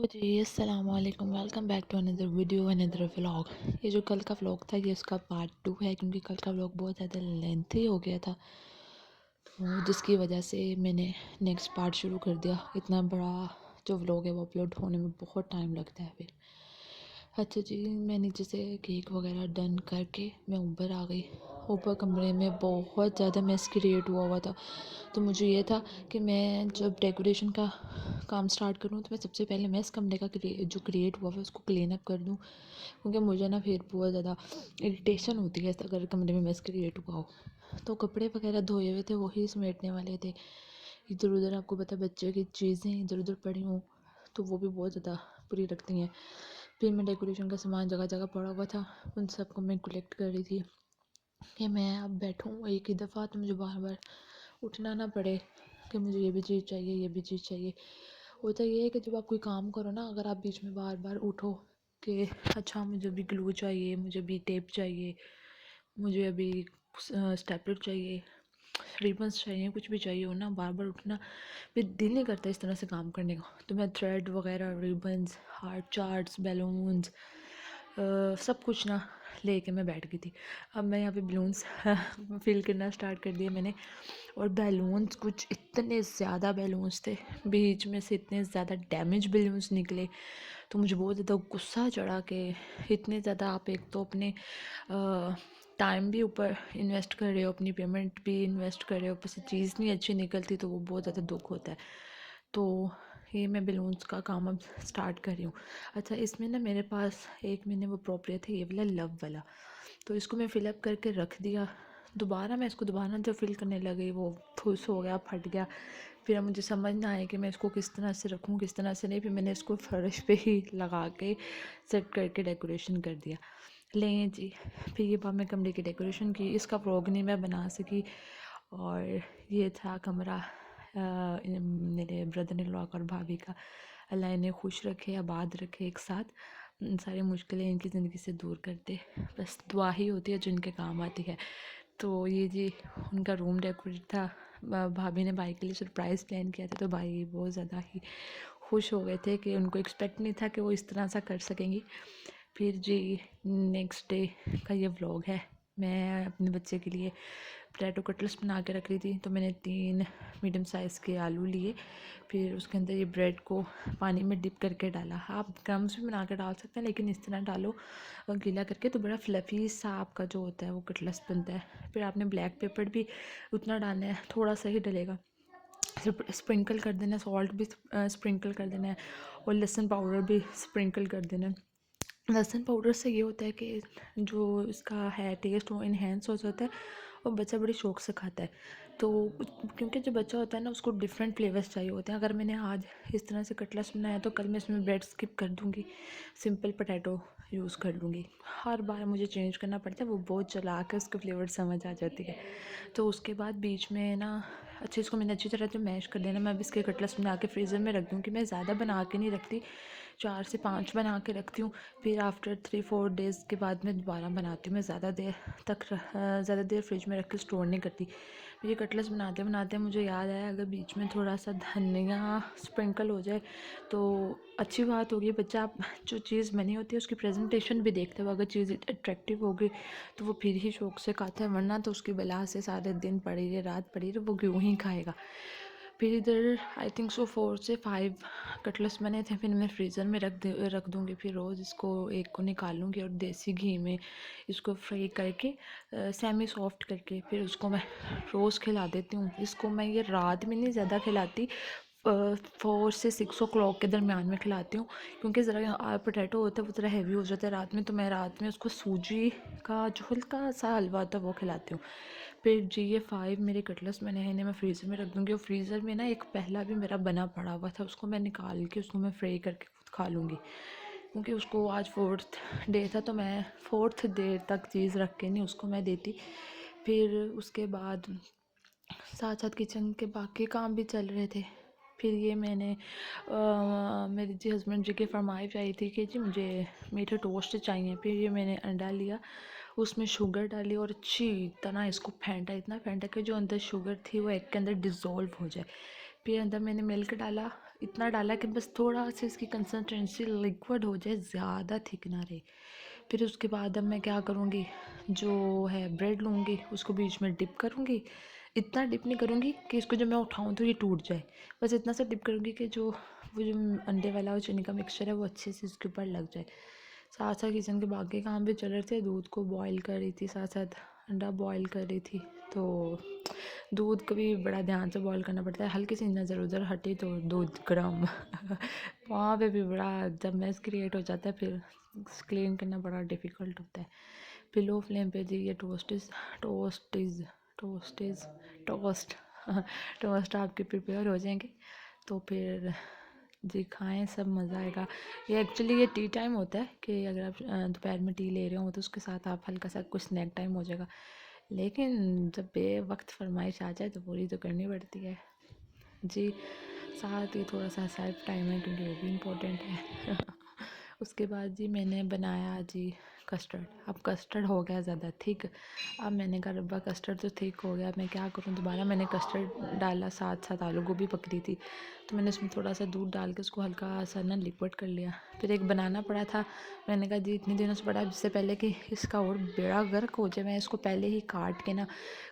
तो जी अस्सलाम वालेकुम, welcome back to another video another vlog. ये जो कल का व्लॉग था ये उसका पार्ट 2 है, क्योंकि कल का व्लॉग बहुत ज़्यादा लेंथी हो गया था, तो जिसकी वजह से मैंने नेक्स्ट पार्ट शुरू कर दिया। इतना बड़ा जो व्लॉग है वो अपलोड होने में बहुत टाइम लगता है फिर। अच्छा जी, मैं नीचे से केक वगैरह डन करके मैं ऊपर आ गई। ऊपर कमरे में बहुत ज़्यादा मेस क्रिएट हुआ था, तो मुझे ये था कि मैं जब डेकोरेशन का काम स्टार्ट करूँ तो मैं सबसे पहले मेस कमरे का जो क्रिएट हुआ है उसको क्लीन अप कर दूँ, क्योंकि मुझे ना फिर बहुत ज़्यादा इरिटेशन होती है अगर कमरे में मेस क्रिएट हुआ हो। तो कपड़े वगैरह धोए हुए थे, वही समेटने वाले थे। इधर उधर आपको पता है बच्चे की चीज़ें इधर उधर पड़ी हों तो वो भी बहुत ज़्यादा बुरी लगती हैं। फिर मैं डेकोरेशन का सामान जगह जगह पड़ा हुआ था, उन सबको मैं कलेक्ट कर रही थी कि मैं अब बैठूँ एक ही दफ़ा तो मुझे बार बार उठना ना पड़े कि मुझे ये भी चीज़ चाहिए, ये भी चीज़ चाहिए। होता ये है कि जब आप कोई काम करो ना, अगर आप बीच में बार बार उठो कि अच्छा मुझे भी ग्लू चाहिए, मुझे भी टेप चाहिए, मुझे अभी स्टेपलर चाहिए, रिबन्स चाहिए, कुछ भी चाहिए हो ना, बार बार उठना फिर दिल नहीं करता इस तरह से काम करने का। तो मैं थ्रेड वगैरह, रिबन्स, हार्ट चार्ट्स, बैलून्स, सब कुछ ना लेके मैं बैठ गई थी। अब मैं यहाँ पे बलून्स फिल करना स्टार्ट कर दिया मैंने, और बैलून्स कुछ इतने ज़्यादा बैलून्स थे, बीच में से इतने ज़्यादा डैमेज बैलून्स निकले। तो मुझे बहुत ज़्यादा गुस्सा चढ़ा कि इतने ज़्यादा आप एक तो अपने टाइम भी ऊपर इन्वेस्ट कर रहे हो, अपनी पेमेंट भी इन्वेस्ट कर रहे हो, ऊपर से चीज़ नहीं अच्छी निकलती तो वो बहुत ज़्यादा दुख होता है। तो ये मैं बैलून्स का काम अब स्टार्ट कर रही हूँ। अच्छा, इसमें ना मेरे पास एक मैंने वो प्रॉपर था ये वाला लव वाला, तो इसको मैं फिलअप करके रख दिया। दोबारा मैं इसको दोबारा जब फिल करने लगी वो फुस हो गया, फट गया। फिर अब मुझे समझ ना आया कि मैं इसको किस तरह से रखूँ किस तरह से नहीं। फिर मैंने इसको फर्श पे ही लगा के सेट करके डेकोरेशन कर दिया। लें जी, फिर ये बाद में कमरे की डेकोरेशन की, इसका व्लॉग नहीं मैं बना सकी। और ये था कमरा मेरे ब्रदर इन लॉ और भाभी का। अल्लाह इन्हें खुश रखे, आबाद रखे, एक साथ सारी मुश्किलें इनकी ज़िंदगी से दूर कर दे। बस दुआ ही होती है जो इनके काम आती है। तो ये जी उनका रूम डेकोरेट था। भाभी ने भाई के लिए सरप्राइज़ प्लान किया था, तो भाई बहुत ज़्यादा ही खुश हो गए थे कि उनको एक्सपेक्ट नहीं था कि वो इस तरह सा कर सकेंगी। फिर जी नेक्स्ट डे का ये व्लॉग है। मैं अपने बच्चे के लिए पोटैटो कटलेट्स बना के रख रही थी, तो मैंने 3 मीडियम साइज़ के आलू लिए, फिर उसके अंदर ये ब्रेड को पानी में डिप करके डाला। आप क्रम्स भी बना के डाल सकते हैं, लेकिन इस तरह डालो गीला करके तो बड़ा फ्लफ़ी सा आपका जो होता है वो कटलेट्स बनता है। फिर आपने ब्लैक पेपर भी उतना डालना है, थोड़ा सा ही डलेगा, स्प्रिंकल कर देना है, सॉल्ट भी स्प्रिंकल कर देना है, और लहसुन पाउडर भी स्प्रिंकल कर देना है। लहसुन पाउडर से ये होता है कि जो इसका है टेस्ट वो इन्हेंस हो जाता है, और बच्चा बड़ी शौक से खाता है। तो क्योंकि जो बच्चा होता है ना उसको डिफरेंट फ्लेवर्स चाहिए होते हैं। अगर मैंने आज इस तरह से कटलेट्स बनाया तो कल मैं इसमें ब्रेड स्किप कर दूँगी, सिंपल पोटैटो यूज़ कर लूँगी। हर बार मुझे चेंज करना पड़ता है, वो बहुत चला के उसके फ्लेवर समझ आ जाती है। तो उसके बाद बीच में ना इसको मैंने अच्छी तरह से मैश कर देना। मैं अब इसके कटलेट्स बना के फ्रीज़र में रख दूँगी। मैं ज़्यादा बना के नहीं रखती, 4 से 5 बना के रखती हूँ। फिर आफ्टर 3-4 डेज़ के बाद मैं दोबारा बनाती हूँ। मैं ज़्यादा देर फ्रिज में रख के स्टोर नहीं करती। ये कटलेट्स बनाते बनाते मुझे याद आया, अगर बीच में थोड़ा सा धनिया स्प्रिंकल हो जाए तो अच्छी बात होगी। बच्चा जो चीज़ बनी होती है उसकी प्रेजेंटेशन भी देखते हुए अगर चीज़ अट्रैक्टिव होगी तो वो फिर ही शौक से खाता है, वरना तो उसकी बला से सारे दिन पड़ी रहे, रात पड़ी रहे, वो क्यों ही खाएगा। फिर इधर आई थिंक सो 4 से 5 कटलेट्स बने थे, फिर मैं फ्रीज़र में रख दूँगी। फिर रोज़ इसको एक को निकालूँगी और देसी घी में इसको फ्राई करके सेमी सॉफ्ट करके फिर उसको मैं रोज़ खिला देती हूँ। इसको मैं ये रात में नहीं ज़्यादा खिलाती, 4 से 6 ओ क्लॉक के दरमियान में खिलाती हूँ, क्योंकि ज़रा पोटैटो होता है वो ज़रा हैवी हो जाता है रात में, तो मैं रात में उसको सूजी का जो हल्का सा हलवा होता है वो खिलाती हूँ। फिर जी ये 5 मेरे कटलेट्स मैंने इन्हें मैं फ्रीज़र में रख दूँगी, और फ्रीज़र में ना एक पहला भी मेरा बना पड़ा हुआ था, उसको मैं निकाल के उसको मैं फ्राई करके खुद खा लूँगी, क्योंकि उसको आज 4th डे था तो मैं 4th डे तक चीज़ रख के नहीं उसको मैं देती। फिर उसके बाद साथ साथ किचन के बाकी काम भी चल रहे थे। फिर ये मैंने मेरे जी हस्बैंड जी की फरमाइश आई थी कि जी मुझे मीठे टोस्ट चाहिए। फिर ये मैंने अंडा लिया, उसमें शुगर डाली और अच्छी तरह इसको फेंटा, इतना फेंटा कि जो अंदर शुगर थी वो एग के अंदर डिज़ोल्व हो जाए। फिर अंदर मैंने मिल्क डाला, इतना डाला कि बस थोड़ा सा इसकी कंसिस्टेंसी लिक्विड हो जाए, ज़्यादा थिक ना रहे। फिर उसके बाद अब मैं क्या करूँगी, जो है ब्रेड लूँगी, उसको बीच में डिप करूँगी। इतना डिप नहीं करूँगी कि इसको जब मैं उठाऊँ तो ये टूट जाए, बस इतना सा डिप करूँगी कि वो जो अंडे वाला और चीनी का मिक्सचर है वो अच्छे से इसके ऊपर लग जाए। साथ साथ किचन के बाकी काम भी चल रहे थे, दूध को बॉईल कर रही थी, साथ साथ अंडा बॉईल कर रही थी। तो दूध को भी बड़ा ध्यान से बॉईल करना पड़ता है, हल्की सी नज़र उधर हटी तो दूध गर्म वहाँ पे भी बड़ा जब मैस क्रिएट हो जाता है, फिर क्लीन करना बड़ा डिफ़िकल्ट होता है। फिर लो फ्लेम पे जी ये टोस्ट टोस्ट आपके प्रिपेयर हो जाएंगे, तो फिर जी खाएं, सब मज़ा आएगा। ये एक्चुअली ये टी टाइम होता है कि अगर आप दोपहर में टी ले रहे हो तो उसके साथ आप हल्का सा कुछ स्नैक टाइम हो जाएगा, लेकिन जब बेवक्त फरमाइश आ जाए तो पूरी तो करनी पड़ती है जी। साथ ही थोड़ा सा सेल्फ टाइम है क्योंकि वो भी इम्पोर्टेंट है उसके बाद जी मैंने बनाया जी कस्टर्ड। अब कस्टर्ड हो गया ज़्यादा थिक, अब मैंने कहा रब्बा कस्टर्ड तो थिक हो गया, मैं क्या करूँ दोबारा। मैंने कस्टर्ड डाला, साथ साथ आलू गोभी पकड़ी थी, तो मैंने उसमें थोड़ा सा दूध डाल के उसको हल्का सा ना लिक्विड कर लिया। फिर एक बनाना पड़ा था, मैंने कहा जी इतने दिनों से पड़ा, इससे पहले कि इसका और बेड़ा गर्क हो जाए मैं इसको पहले ही काट के ना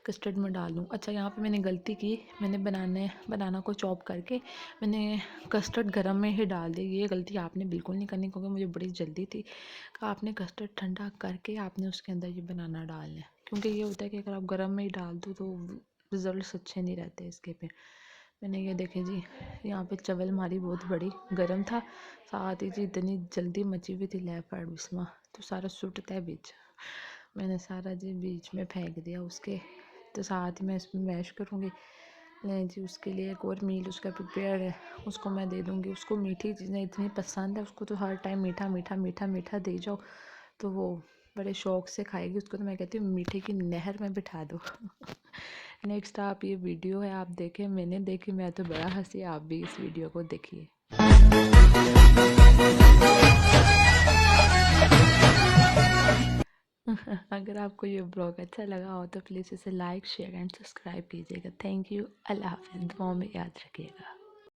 कस्टर्ड में डाल दूँ। अच्छा यहाँ पे मैंने गलती की, मैंने बनाना को चॉप करके मैंने कस्टर्ड गर्म में ही डाल दी। ये गलती आपने बिल्कुल नहीं करनी क्योंकि मुझे बड़ी जल्दी थी। आपने कस्टर्ड ठंडा करके आपने उसके अंदर ये बनाना डालना है, क्योंकि ये होता है कि अगर आप गर्म में ही डाल दो तो रिज़ल्ट अच्छे नहीं रहते इसके। फिर मैंने ये देखे जी, यहाँ पे चवल मारी बहुत बड़ी गर्म था, साथ ही जी इतनी जल्दी मची हुई थी लेपर्ड बिस्मा, तो सारा सुटता है बीच। मैंने सारा जी बीच में फेंक दिया उसके, तो साथ ही मैं इसमें मैश करूँगी। नहीं जी, उसके लिए एक और मील उसका प्रिपेयर है, उसको मैं दे दूँगी। उसको मीठी चीज़ें इतनी पसंद है, उसको तो हर टाइम मीठा मीठा मीठा मीठा दे जाओ तो वो बड़े शौक़ से खाएगी। उसको तो मैं कहती हूँ मीठे की नहर में बिठा दो नेक्स्ट आप ये वीडियो है, आप देखें, मैंने देखी, मैं तो बड़ा हंसी, आप भी इस वीडियो को देखिए। अगर आपको ये ब्लॉग अच्छा लगा हो तो प्लीज़ इसे लाइक शेयर एंड सब्सक्राइब कीजिएगा। थैंक यू, अल्लाह हाफ़िज़, दुआ में याद रखिएगा।